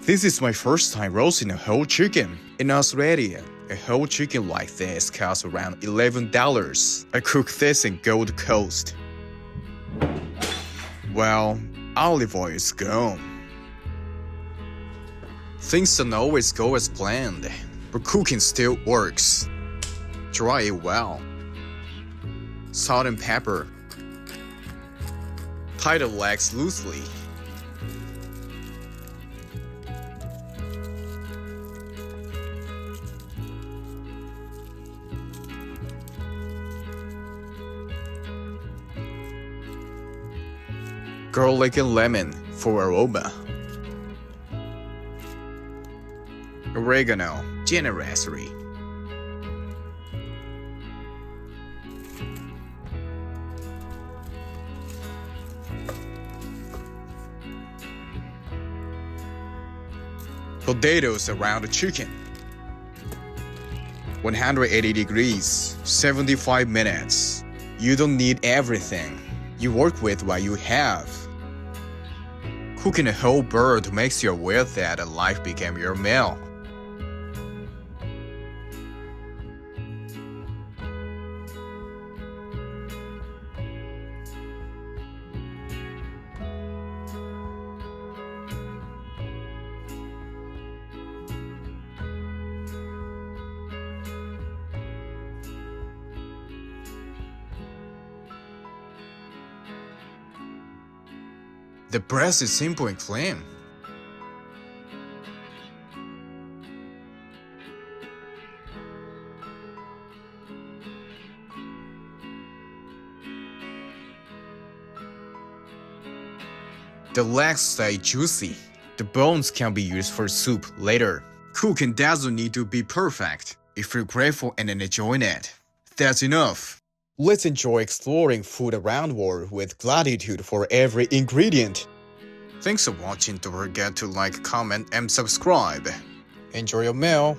This is my first time roasting a whole chicken. In Australia, a whole chicken like this costs around $11. I cook this in Gold Coast. Well, olive oil is gone. Things don't always go as planned, but cooking still works. Dry it well. Salt and pepper. Tie the legs loosely. Garlic and lemon for aroma. Oregano generously. Potatoes around the chicken. 180 degrees, 75 minutes. You don't need everything. You work with what you have. Cooking a whole bird makes you aware that a life became your meal. The breast is simple and clean. The legs stay juicy. The bones can be used for soup later. Cooking doesn't need to be perfect. If you're grateful and enjoying it, that's enough. Let's enjoy exploring food around the world with gratitude for every ingredient. Thanks for watching. Don't forget to like, comment, and subscribe. Enjoy your meal.